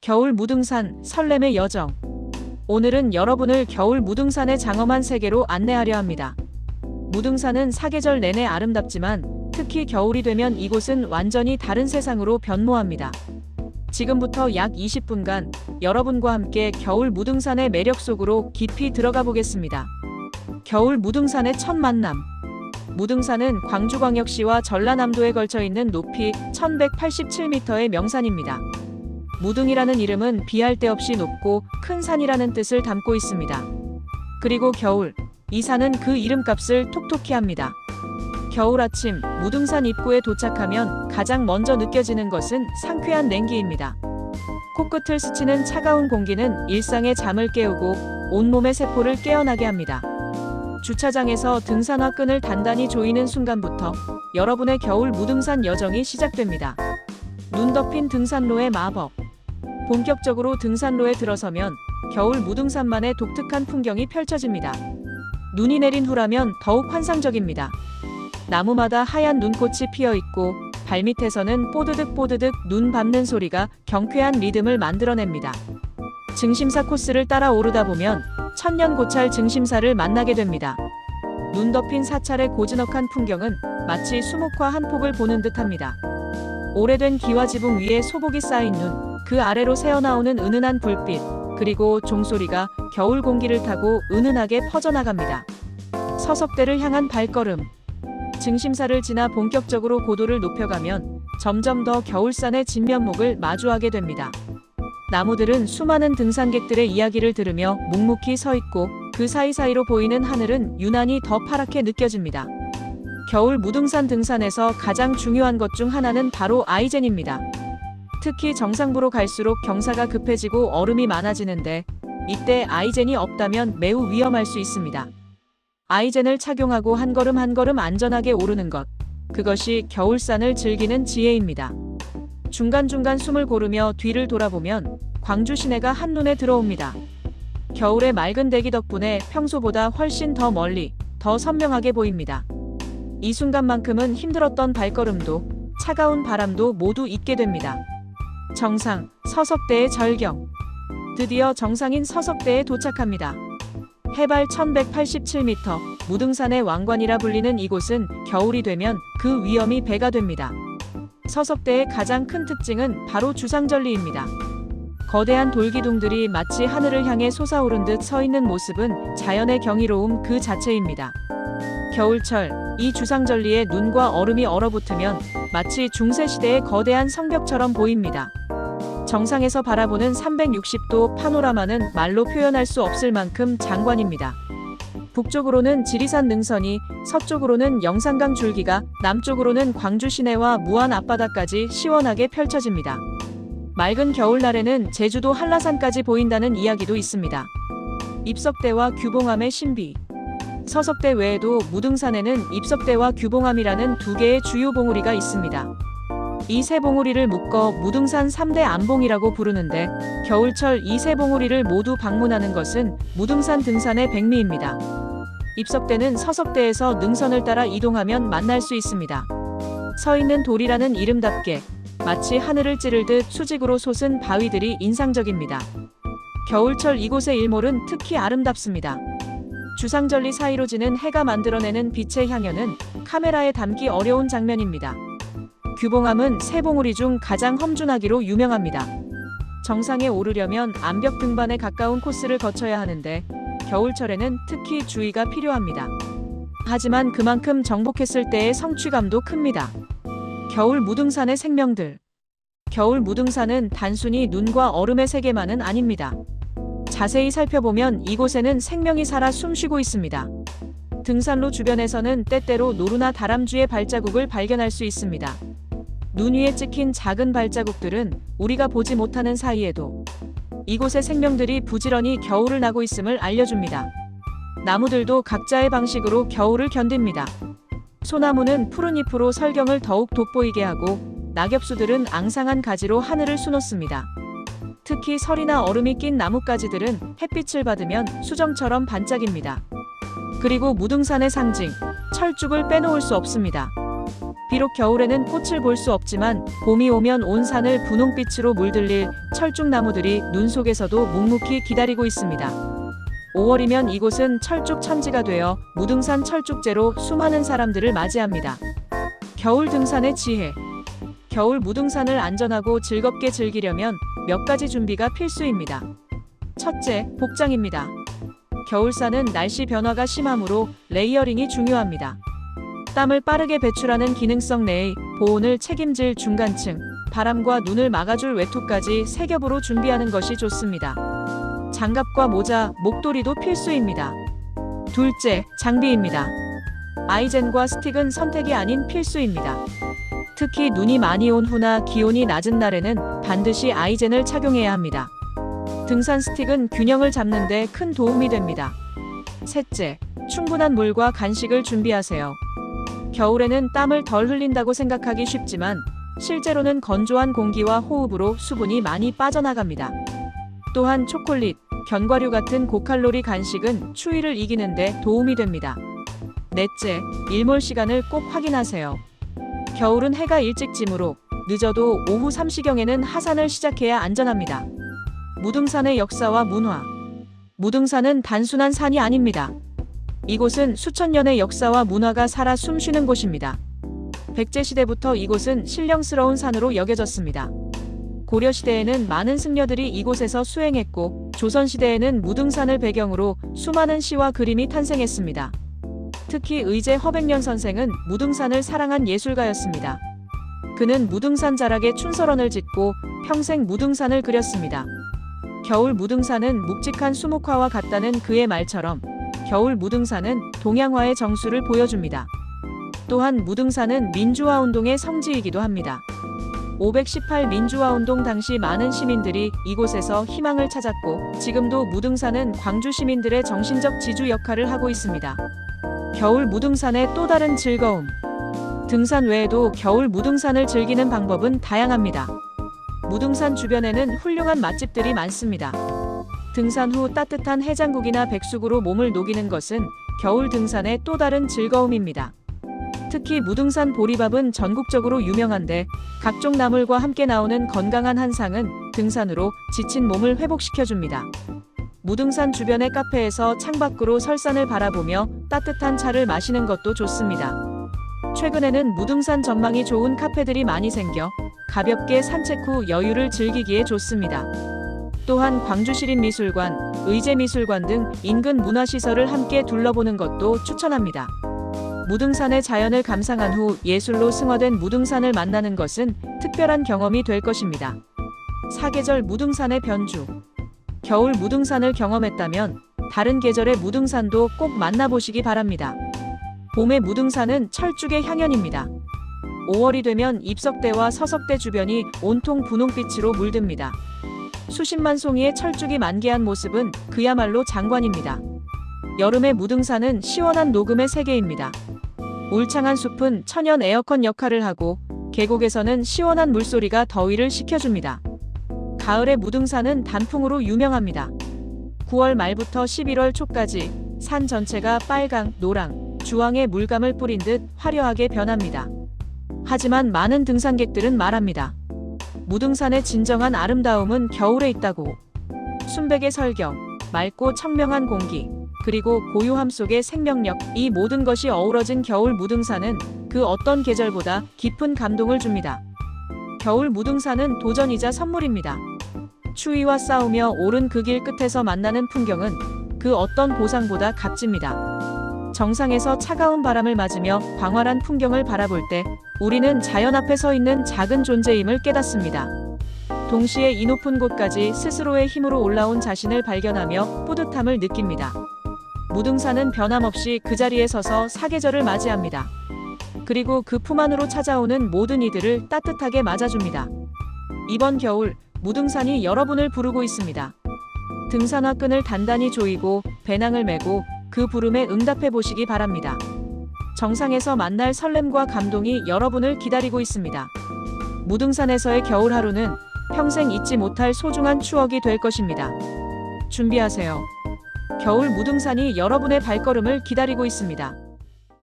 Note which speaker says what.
Speaker 1: 겨울 무등산 설렘의 여정. 오늘은 여러분을 겨울 무등산의 장엄한 세계로 안내하려 합니다. 무등산은 사계절 내내 아름답지만 특히 겨울이 되면 이곳은 완전히 다른 세상으로 변모합니다. 지금부터 약 20분간 여러분과 함께 겨울 무등산의 매력 속으로 깊이 들어가 보겠습니다. 겨울 무등산의 첫 만남. 무등산은 광주광역시와 전라남도에 걸쳐 있는 높이 1187m의 명산입니다. 무등이라는 이름은 비할 데 없이 높고 큰 산이라는 뜻을 담고 있습니다. 그리고 겨울, 이 산은 그 이름값을 톡톡히 합니다. 겨울 아침, 무등산 입구에 도착하면 가장 먼저 느껴지는 것은 상쾌한 냉기입니다. 코끝을 스치는 차가운 공기는 일상의 잠을 깨우고 온몸의 세포를 깨어나게 합니다. 주차장에서 등산화 끈을 단단히 조이는 순간부터 여러분의 겨울 무등산 여정이 시작됩니다. 눈 덮인 등산로의 마법. 본격적으로 등산로에 들어서면 겨울 무등산만의 독특한 풍경이 펼쳐집니다. 눈이 내린 후라면 더욱 환상적입니다. 나무마다 하얀 눈꽃이 피어있고 발밑에서는 뽀드득 뽀드득 눈 밟는 소리가 경쾌한 리듬을 만들어냅니다. 증심사 코스를 따라 오르다 보면 천년고찰 증심사를 만나게 됩니다. 눈 덮인 사찰의 고즈넉한 풍경은 마치 수묵화 한 폭을 보는 듯합니다. 오래된 기와지붕 위에 소복이 쌓인 눈, 그 아래로 새어나오는 은은한 불빛, 그리고 종소리가 겨울 공기를 타고 은은하게 퍼져나갑니다. 서석대를 향한 발걸음. 증심사를 지나 본격적으로 고도를 높여가면 점점 더 겨울산의 진면목을 마주하게 됩니다. 나무들은 수많은 등산객들의 이야기를 들으며 묵묵히 서 있고 그 사이사이로 보이는 하늘은 유난히 더 파랗게 느껴집니다. 겨울 무등산 등산에서 가장 중요한 것 중 하나는 바로 아이젠입니다. 특히 정상부로 갈수록 경사가 급해지고 얼음이 많아지는데 이때 아이젠이 없다면 매우 위험할 수 있습니다. 아이젠을 착용하고 한 걸음 한 걸음 안전하게 오르는 것, 그것이 겨울산을 즐기는 지혜입니다. 중간중간 숨을 고르며 뒤를 돌아보면 광주 시내가 한눈에 들어옵니다. 겨울의 맑은 대기 덕분에 평소보다 훨씬 더 멀리, 더 선명하게 보입니다. 이 순간만큼은 힘들었던 발걸음도 차가운 바람도 모두 잊게 됩니다. 정상, 서석대의 절경. 드디어 정상인 서석대에 도착합니다. 해발 1187m, 무등산의 왕관이라 불리는 이곳은 겨울이 되면 그 위험이 배가 됩니다. 서석대의 가장 큰 특징은 바로 주상절리입니다. 거대한 돌기둥들이 마치 하늘을 향해 솟아오른 듯 서 있는 모습은 자연의 경이로움 그 자체입니다. 겨울철, 이 주상절리에 눈과 얼음이 얼어붙으면 마치 중세시대의 거대한 성벽처럼 보입니다. 정상에서 바라보는 360도 파노라마는 말로 표현할 수 없을 만큼 장관입니다. 북쪽으로는 지리산 능선이, 서쪽으로는 영산강 줄기가, 남쪽으로는 광주 시내와 무안 앞바다까지 시원하게 펼쳐집니다. 맑은 겨울날에는 제주도 한라산까지 보인다는 이야기도 있습니다. 입석대와 규봉암의 신비. 서석대 외에도 무등산에는 입석대와 규봉암이라는 두 개의 주요 봉우리가 있습니다. 이 세 봉우리를 묶어 무등산 3대 안봉이라고 부르는데 겨울철 이 세 봉우리를 모두 방문하는 것은 무등산 등산의 백미입니다. 입석대는 서석대에서 능선을 따라 이동하면 만날 수 있습니다. 서 있는 돌이라는 이름답게 마치 하늘을 찌를 듯 수직으로 솟은 바위들이 인상적입니다. 겨울철 이곳의 일몰은 특히 아름답습니다. 주상절리 사이로 지는 해가 만들어내는 빛의 향연은 카메라에 담기 어려운 장면입니다. 규봉암은 세 봉우리 중 가장 험준하기로 유명합니다. 정상에 오르려면 암벽 등반에 가까운 코스를 거쳐야 하는데 겨울철에는 특히 주의가 필요합니다. 하지만 그만큼 정복했을 때의 성취감도 큽니다. 겨울 무등산의 생명들. 겨울 무등산은 단순히 눈과 얼음의 세계만은 아닙니다. 자세히 살펴보면 이곳에는 생명이 살아 숨쉬고 있습니다. 등산로 주변에서는 때때로 노루나 다람쥐의 발자국을 발견할 수 있습니다. 눈 위에 찍힌 작은 발자국들은 우리가 보지 못하는 사이에도 이곳의 생명들이 부지런히 겨울을 나고 있음을 알려줍니다. 나무들도 각자의 방식으로 겨울을 견딥니다. 소나무는 푸른 잎으로 설경을 더욱 돋보이게 하고 낙엽수들은 앙상한 가지로 하늘을 수놓습니다. 특히 설이나 얼음이 낀 나뭇가지들은 햇빛을 받으면 수정처럼 반짝입니다. 그리고 무등산의 상징, 철쭉을 빼놓을 수 없습니다. 비록 겨울에는 꽃을 볼 수 없지만 봄이 오면 온 산을 분홍빛으로 물들릴 철쭉나무들이 눈 속에서도 묵묵히 기다리고 있습니다. 5월이면 이곳은 철쭉 천지가 되어 무등산 철쭉제로 수많은 사람들을 맞이합니다. 겨울 등산의 지혜. 겨울 무등산을 안전하고 즐겁게 즐기려면 몇 가지 준비가 필수입니다. 첫째, 복장입니다. 겨울산은 날씨 변화가 심하므로 레이어링이 중요합니다. 땀을 빠르게 배출하는 기능성 레이, 보온을 책임질 중간층, 바람과 눈을 막아줄 외투까지 세 겹으로 준비하는 것이 좋습니다. 장갑과 모자, 목도리도 필수입니다. 둘째, 장비입니다. 아이젠과 스틱은 선택이 아닌 필수입니다. 특히 눈이 많이 온 후나 기온이 낮은 날에는 반드시 아이젠을 착용해야 합니다. 등산 스틱은 균형을 잡는 데 큰 도움이 됩니다. 셋째, 충분한 물과 간식을 준비하세요. 겨울에는 땀을 덜 흘린다고 생각하기 쉽지만 실제로는 건조한 공기와 호흡으로 수분이 많이 빠져나갑니다. 또한 초콜릿, 견과류 같은 고칼로리 간식은 추위를 이기는 데 도움이 됩니다. 넷째, 일몰 시간을 꼭 확인하세요. 겨울은 해가 일찍 지므로 늦어도 오후 3시경에는 하산을 시작해야 안전합니다. 무등산의 역사와 문화. 무등산은 단순한 산이 아닙니다. 이곳은 수천 년의 역사와 문화가 살아 숨쉬는 곳입니다. 백제시대부터 이곳은 신령스러운 산으로 여겨졌습니다. 고려시대에는 많은 승려들이 이곳에서 수행했고, 조선시대에는 무등산을 배경으로 수많은 시와 그림이 탄생했습니다. 특히 의제 허백년 선생은 무등산을 사랑한 예술가였습니다. 그는 무등산 자락에 춘설원을 짓고 평생 무등산을 그렸습니다. 겨울 무등산은 묵직한 수묵화와 같다는 그의 말처럼 겨울 무등산은 동양화의 정수를 보여줍니다. 또한 무등산은 민주화 운동의 성지이기도 합니다. 518 민주화 운동 당시 많은 시민들이 이곳에서 희망을 찾았고, 지금도 무등산은 광주 시민들의 정신적 지주 역할을 하고 있습니다. 겨울 무등산의 또 다른 즐거움. 등산 외에도 겨울 무등산을 즐기는 방법은 다양합니다. 무등산 주변에는 훌륭한 맛집들이 많습니다. 등산 후 따뜻한 해장국이나 백숙으로 몸을 녹이는 것은 겨울 등산의 또 다른 즐거움입니다. 특히 무등산 보리밥은 전국적으로 유명한데, 각종 나물과 함께 나오는 건강한 한상은 등산으로 지친 몸을 회복시켜줍니다. 무등산 주변의 카페에서 창밖으로 설산을 바라보며 따뜻한 차를 마시는 것도 좋습니다. 최근에는 무등산 전망이 좋은 카페들이 많이 생겨 가볍게 산책 후 여유를 즐기기에 좋습니다. 또한 광주시립미술관, 의제미술관 등 인근 문화시설을 함께 둘러보는 것도 추천합니다. 무등산의 자연을 감상한 후 예술로 승화된 무등산을 만나는 것은 특별한 경험이 될 것입니다. 사계절 무등산의 변주. 겨울 무등산을 경험했다면 다른 계절의 무등산도 꼭 만나보시기 바랍니다. 봄의 무등산은 철쭉의 향연입니다. 5월이 되면 입석대와 서석대 주변이 온통 분홍빛으로 물듭니다. 수십만 송이의 철쭉이 만개한 모습은 그야말로 장관입니다. 여름의 무등산은 시원한 녹음의 세계입니다. 울창한 숲은 천연 에어컨 역할을 하고, 계곡에서는 시원한 물소리가 더위를 식혀줍니다. 가을의 무등산은 단풍으로 유명합니다. 9월 말부터 11월 초까지 산 전체가 빨강, 노랑, 주황의 물감을 뿌린 듯 화려하게 변합니다. 하지만 많은 등산객들은 말합니다. 무등산의 진정한 아름다움은 겨울에 있다고. 순백의 설경, 맑고 청명한 공기, 그리고 고요함 속의 생명력, 이 모든 것이 어우러진 겨울 무등산은 그 어떤 계절보다 깊은 감동을 줍니다. 겨울 무등산은 도전이자 선물입니다. 추위와 싸우며 오른 그 길 끝에서 만나는 풍경은 그 어떤 보상보다 값집니다. 정상에서 차가운 바람을 맞으며 광활한 풍경을 바라볼 때 우리는 자연 앞에 서 있는 작은 존재임을 깨닫습니다. 동시에 이 높은 곳까지 스스로의 힘으로 올라온 자신을 발견하며 뿌듯함을 느낍니다. 무등산은 변함없이 그 자리에 서서 사계절을 맞이합니다. 그리고 그 품 안으로 찾아오는 모든 이들을 따뜻하게 맞아줍니다. 이번 겨울, 무등산이 여러분을 부르고 있습니다. 등산화 끈을 단단히 조이고 배낭을 메고 그 부름에 응답해 보시기 바랍니다. 정상에서 만날 설렘과 감동이 여러분을 기다리고 있습니다. 무등산에서의 겨울 하루는 평생 잊지 못할 소중한 추억이 될 것입니다. 준비하세요. 겨울 무등산이 여러분의 발걸음을 기다리고 있습니다.